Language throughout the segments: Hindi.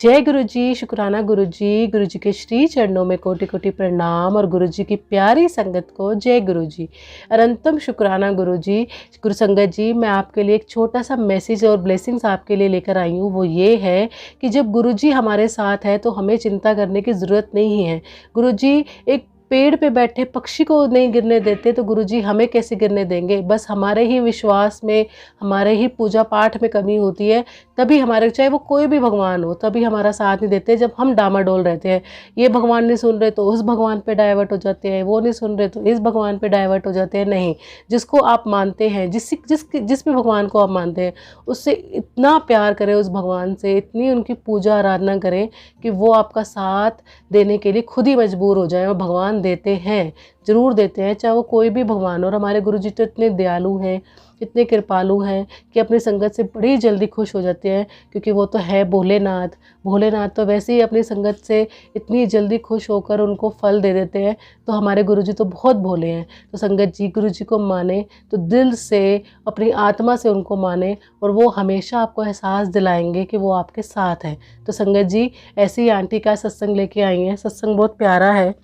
जय गुरु जी, शुक्राना गुरु जी के श्री चरणों में कोटि कोटि प्रणाम और गुरु जी की प्यारी संगत को जय गुरु जी। अनंतम शुक्राना गुरु जी। गुरु संगत जी, मैं आपके लिए एक छोटा सा मैसेज और ब्लेसिंग्स आपके लिए लेकर आई हूँ। वो ये है कि जब गुरु जी हमारे साथ है तो हमें चिंता करने की ज़रूरत नहीं है। गुरु जी एक पेड़ पे बैठे पक्षी को नहीं गिरने देते तो गुरुजी हमें कैसे गिरने देंगे। बस हमारे ही विश्वास में, हमारे ही पूजा पाठ में कमी होती है, तभी हमारे, चाहे वो कोई भी भगवान हो, तभी हमारा साथ नहीं देते। जब हम डामाडोल रहते हैं, ये भगवान नहीं सुन रहे तो उस भगवान पे डाइवर्ट हो जाते हैं, वो नहीं सुन रहे तो इस भगवान पे डाइवर्ट हो जाते हैं। नहीं, जिसको आप मानते हैं, जिस भी भगवान को आप मानते हैं, उससे इतना प्यार करें, उस भगवान से इतनी उनकी पूजा आराधना करें कि वो आपका साथ देने के लिए खुद ही मजबूर हो जाए। और भगवान देते हैं, ज़रूर देते हैं, चाहे वो कोई भी भगवान हो। और हमारे गुरुजी तो इतने दयालु हैं, इतने कृपालु हैं कि अपनी संगत से बड़ी जल्दी खुश हो जाते हैं, क्योंकि वो तो है भोलेनाथ। भोलेनाथ तो वैसे ही अपनी संगत से इतनी जल्दी खुश होकर उनको फल दे देते हैं। तो हमारे गुरुजी तो बहुत भोले हैं। तो संगत जी गुरुजी को माने तो दिल से, अपनी आत्मा से उनको माने, और वो हमेशा आपको एहसास दिलाएंगे कि वो आपके साथ हैं। तो संगत जी, ऐसी ही आंटी का सत्संग लेके आई हैं। सत्संग बहुत प्यारा है,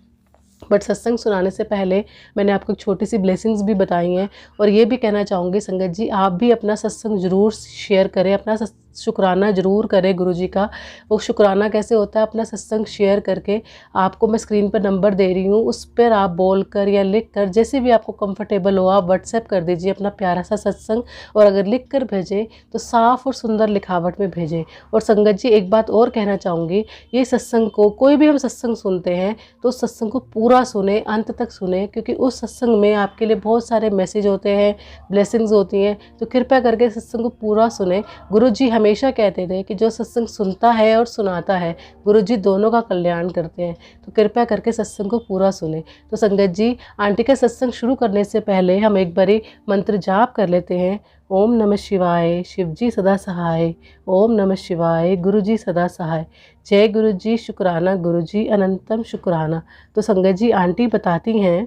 बट सत्संग सुनाने से पहले मैंने आपको एक छोटी सी ब्लेसिंग्स भी बताई हैं। और ये भी कहना चाहूँगी संगत जी, आप भी अपना सत्संग ज़रूर शेयर करें, अपना शुक्राना ज़रूर करें गुरुजी का। वो शुक्राना कैसे होता है, अपना सत्संग शेयर करके, आपको मैं स्क्रीन पर नंबर दे रही हूँ, उस पर आप बोल कर या लिख कर, जैसे भी आपको कंफर्टेबल हो, आप व्हाट्सएप कर दीजिए अपना प्यारा सा सत्संग। और अगर लिख कर भेजें तो साफ़ और सुंदर लिखावट में भेजें। और संगत जी, एक बात और कहना चाहूँगी, ये सत्संग को, कोई भी हम सत्संग सुनते हैं तो उस सत्संग को पूरा सुने, अंत तक सुने, क्योंकि उस सत्संग में आपके लिए बहुत सारे मैसेज होते हैं, ब्लेसिंग्स होती हैं। तो कृपया करके सत्संग को पूरा सुने। गुरुजी हमेशा कहते थे कि जो सत्संग सुनता है और सुनाता है, गुरुजी दोनों का कल्याण करते हैं। तो कृपया करके सत्संग को पूरा सुने। तो संगत जी, आंटी का सत्संग शुरू करने से पहले हम एक बारी मंत्र जाप कर लेते हैं। ओम नमः शिवाय, शिवजी सदा सहाय। ओम नमः शिवाय, गुरुजी सदा सहाय। जय गुरु जी, शुक्राना गुरु जी, अनंतम शुक्राना। तो संगत जी, आंटी बताती हैं,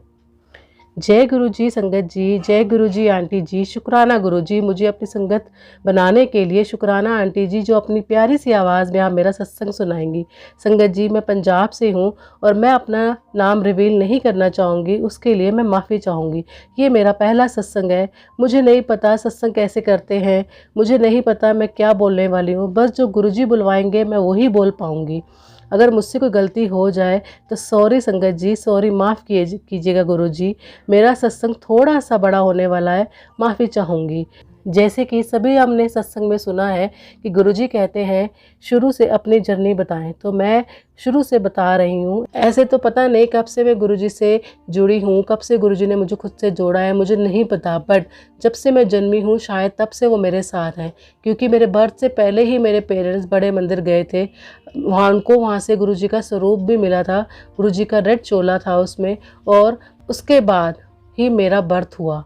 जय गुरु जी संगत जी, जय गुरु जी आंटी जी, शुक्राना गुरु जी मुझे अपनी संगत बनाने के लिए। शुक्राना आंटी जी, जो अपनी प्यारी सी आवाज़ में आप मेरा सत्संग सुनाएंगी। संगत जी, मैं पंजाब से हूँ और मैं अपना नाम रिवील नहीं करना चाहूँगी, उसके लिए मैं माफ़ी चाहूँगी। ये मेरा पहला सत्संग है, मुझे नहीं पता सत्संग कैसे करते हैं, मुझे नहीं पता मैं क्या बोलने वाली हूँ। बस जो गुरु जी बुलवाएंगे मैं वही बोल पाऊँगी। अगर मुझसे कोई गलती हो जाए तो सॉरी संगत जी, सॉरी, माफ़ कीजिएगा गुरु जी। मेरा सत्संग थोड़ा सा बड़ा होने वाला है, माफ़ी चाहूँगी। जैसे कि सभी हमने सत्संग में सुना है कि गुरुजी कहते हैं शुरू से अपनी जर्नी बताएं, तो मैं शुरू से बता रही हूँ। ऐसे तो पता नहीं कब से मैं गुरुजी से जुड़ी हूँ, कब से गुरुजी ने मुझे खुद से जोड़ा है, मुझे नहीं पता। बट जब से मैं जन्मी हूँ शायद तब से वो मेरे साथ हैं, क्योंकि मेरे बर्थ से पहले ही मेरे पेरेंट्स बड़े मंदिर गए थे। वहाँ से गुरुजी का स्वरूप भी मिला था, गुरुजी का रेड चोला था उसमें। और उसके बाद ही मेरा बर्थ हुआ,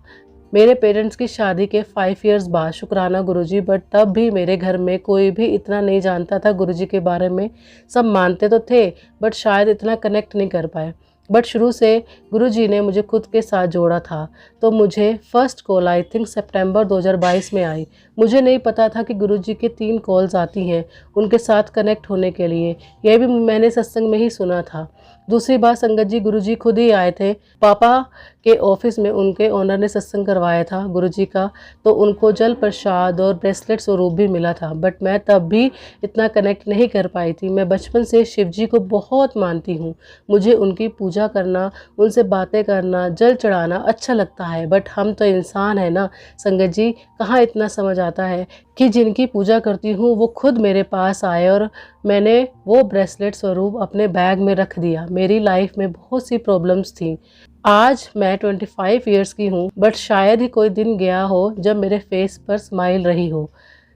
मेरे पेरेंट्स की शादी के 5 इयर्स बाद। शुक्राना गुरुजी। बट तब भी मेरे घर में कोई भी इतना नहीं जानता था गुरुजी के बारे में। सब मानते तो थे बट शायद इतना कनेक्ट नहीं कर पाए। बट शुरू से गुरुजी ने मुझे खुद के साथ जोड़ा था। तो मुझे फर्स्ट कॉल आई थिंक सितंबर 2022 में आई। मुझे नहीं पता था कि गुरुजी के 3 कॉल्स आती हैं उनके साथ कनेक्ट होने के लिए। यह भी मैंने सत्संग में ही सुना था। दूसरी बात संगत जी, गुरुजी खुद ही आए थे। पापा के ऑफिस में उनके ओनर ने सत्संग करवाया था गुरुजी का, तो उनको जल प्रसाद और ब्रेसलेट स्वरूप भी मिला था। बट मैं तब भी इतना कनेक्ट नहीं कर पाई थी। मैं बचपन से शिव जी को बहुत मानती हूँ, मुझे उनकी पूजा करना, उनसे बातें करना, जल चढ़ाना अच्छा लगता है। बट हम तो इंसान है ना संगत जी, कहाँ इतना समझ आता है कि जिनकी पूजा करती हूँ वो खुद मेरे पास आए। और मैंने वो ब्रेसलेट स्वरूप अपने बैग में रख दिया। मेरी लाइफ में बहुत सी प्रॉब्लम्स थी। आज मैं 25 इयर्स की हूँ, बट शायद ही कोई दिन गया हो जब मेरे फेस पर स्माइल रही हो।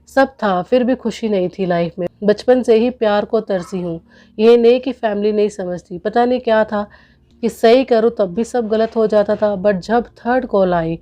सब था फिर भी खुशी नहीं थी लाइफ में। बचपन से ही प्यार को तरसी हूँ। ये नहीं कि फैमिली नहीं समझती, पता नहीं क्या था कि सही करूँ तब भी सब गलत हो जाता था। बट जब थर्ड कॉल आई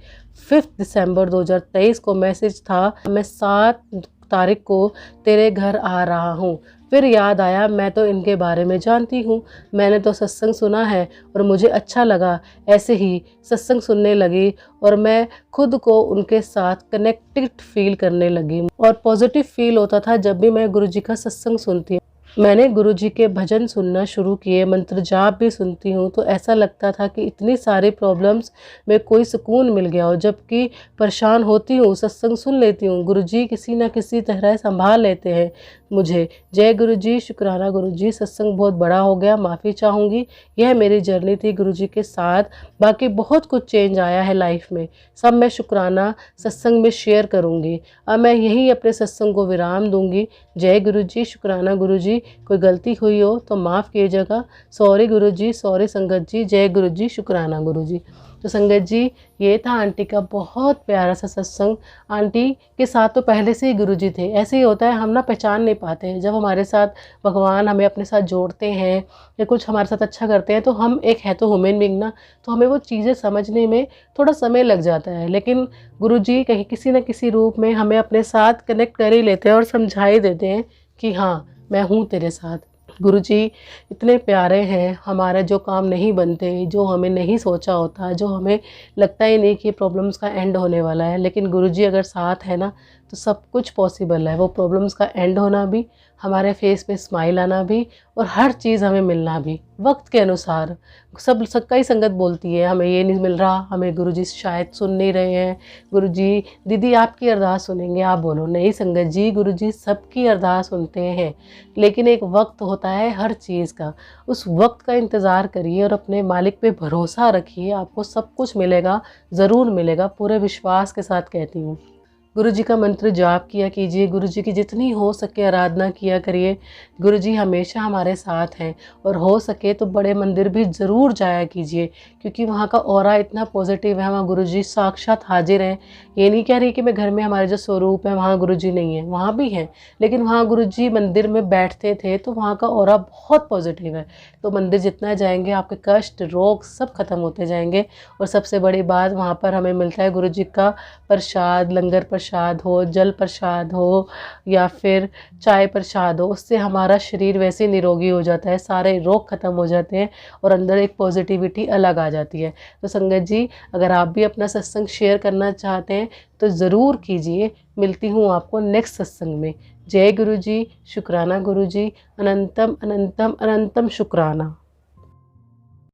5 दिसंबर 2023 को, मैसेज था मैं 7 तारीख को तेरे घर आ रहा हूँ। फिर याद आया मैं तो इनके बारे में जानती हूँ, मैंने तो सत्संग सुना है और मुझे अच्छा लगा। ऐसे ही सत्संग सुनने लगी और मैं खुद को उनके साथ कनेक्टेड फील करने लगी और पॉजिटिव फील होता था जब भी मैं गुरुजी का सत्संग सुनती हूँ। मैंने गुरुजी के भजन सुनना शुरू किए, मंत्र जाप भी सुनती हूँ, तो ऐसा लगता था कि इतनी सारी प्रॉब्लम्स में कोई सुकून मिल गया हो। जबकि परेशान होती हूँ, सत्संग सुन लेती हूँ, गुरुजी किसी न किसी तरह संभाल लेते हैं मुझे। जय गुरुजी, शुक्राना गुरुजी। सत्संग बहुत बड़ा हो गया, माफ़ी चाहूँगी। यह मेरी जर्नी थी गुरुजी के साथ। बाकी बहुत कुछ चेंज आया है लाइफ में, सब मैं शुक्राना सत्संग में शेयर करूँगी। अब मैं यहीं अपने सत्संग को विराम दूँगी। जय गुरुजी, शुक्राना गुरुजी। कोई गलती हुई हो तो माफ़ कीजिएगा। सॉरी गुरुजी, सॉरी संगत जी। जय गुरुजी, शुक्राना गुरुजी। तो संगत जी, ये था आंटी का बहुत प्यारा सा सत्संग। आंटी के साथ तो पहले से ही गुरुजी थे। ऐसे ही होता है, हम ना पहचान नहीं पाते हैं। जब हमारे साथ भगवान हमें अपने साथ जोड़ते हैं या कुछ हमारे साथ अच्छा करते हैं, तो हम एक है तो ह्यूमन बीइंग ना, तो हमें वो चीज़ें समझने में थोड़ा समय लग जाता है। लेकिन गुरुजी कहीं किसी न किसी रूप में हमें अपने साथ कनेक्ट कर ही लेते हैं और समझा ही देते हैं कि हाँ, मैं हूँ तेरे साथ। गुरुजी इतने प्यारे हैं। हमारे जो काम नहीं बनते, जो हमें नहीं सोचा होता, जो हमें लगता ही नहीं कि प्रॉब्लम्स का एंड होने वाला है, लेकिन गुरुजी अगर साथ है ना, तो सब कुछ पॉसिबल है। वो प्रॉब्लम्स का एंड होना भी, हमारे फेस पे स्माइल आना भी, और हर चीज़ हमें मिलना भी वक्त के अनुसार। सब कई संगत बोलती है हमें ये नहीं मिल रहा, हमें गुरुजी शायद सुन नहीं रहे हैं। गुरुजी दीदी आपकी अरदास सुनेंगे, आप बोलो। नहीं संगत जी, गुरुजी सबकी अरदास सुनते हैं, लेकिन एक वक्त होता है हर चीज़ का। उस वक्त का इंतज़ार करिए और अपने मालिक पे भरोसा रखिए, आपको सब कुछ मिलेगा, ज़रूर मिलेगा। पूरे विश्वास के साथ कहती हूँ। गुरुजी का मंत्र जाप किया कीजिए, गुरुजी की जितनी हो सके आराधना किया करिए। गुरुजी हमेशा हमारे साथ हैं, और हो सके तो बड़े मंदिर भी ज़रूर जाया कीजिए, क्योंकि वहाँ का ऑरा इतना पॉजिटिव है। वहाँ गुरुजी साक्षात हाजिर हैं। ये नहीं कह रही कि मैं घर में हमारे जो स्वरूप है वहाँ गुरुजी नहीं है, वहाँ भी हैं, लेकिन वहाँ गुरुजी मंदिर में बैठते थे, तो वहाँ का ऑरा बहुत पॉजिटिव है। तो मंदिर जितना जाएंगे आपके कष्ट रोग सब खत्म होते जाएंगे। और सबसे बड़ी बात, वहाँ पर हमें मिलता है गुरुजी का प्रसाद, लंगर प्रसाद हो, जल प्रसाद हो, या फिर चाय प्रसाद हो। उससे हमारा शरीर वैसे निरोगी हो जाता है, सारे रोग खत्म हो जाते हैं, और अंदर एक पॉजिटिविटी अलग आ जाती है। तो संगत जी, अगर आप भी अपना सत्संग शेयर करना चाहते हैं तो ज़रूर कीजिए। मिलती हूँ आपको नेक्स्ट सत्संग में। जय गुरु जी, शुक्राना गुरु जी। अनंतम अनंतम अनंतम शुक्राना।